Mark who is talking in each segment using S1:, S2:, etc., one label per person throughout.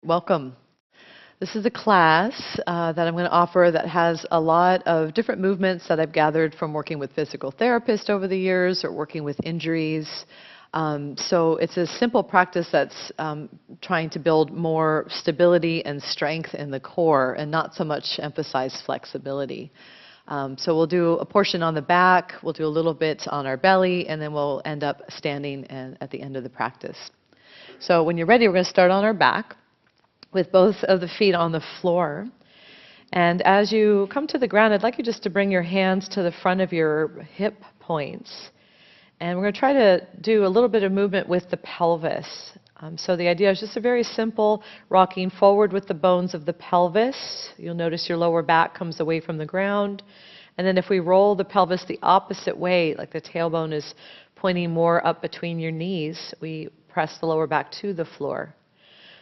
S1: Welcome. This is a class that I'm going to offer that has a lot of different movements that I've gathered from working with physical therapists over the years or working with injuries. So it's a simple practice that's trying to build more stability and strength in the core and not so much emphasize flexibility. So we'll do a portion on the back, we'll do a little bit on our belly, and then we'll end up standing at the end of the practice. So when you're ready, we're going to start on our back with both of the feet on the floor. And as you come to the ground, I'd like you just to bring your hands to the front of your hip points. And we're going to try to do a little bit of movement with the pelvis. So the idea is just a very simple rocking forward with the bones of the pelvis. You'll notice your lower back comes away from the ground. And then if we roll the pelvis the opposite way, like the tailbone is pointing more up between your knees, we press the lower back to the floor.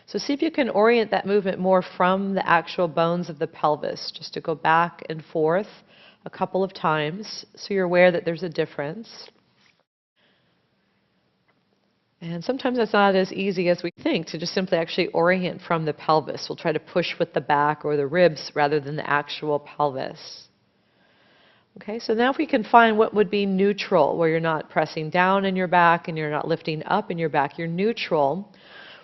S1: So see if you can orient that movement more from the actual bones of the pelvis, just to go back and forth a couple of times so you're aware that there's a difference. And sometimes it's not as easy as we think to just simply actually orient from the pelvis. We'll try to push with the back or the ribs rather than the actual pelvis. Okay, so now if we can find what would be neutral, where you're not pressing down in your back and you're not lifting up in your back, you're neutral.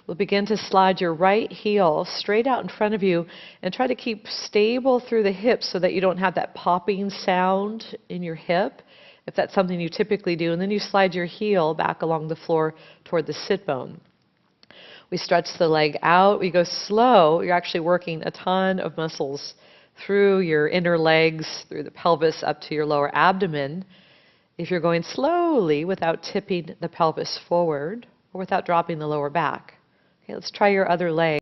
S1: We'll begin to slide your right heel straight out in front of you and try to keep stable through the hips so that you don't have that popping sound in your hip, if that's something you typically do. And then you slide your heel back along the floor toward the sit bone. We stretch the leg out. We go slow. You're actually working a ton of muscles through your inner legs, through the pelvis, up to your lower abdomen. If you're going slowly without tipping the pelvis forward or without dropping the lower back. Okay, let's try your other leg.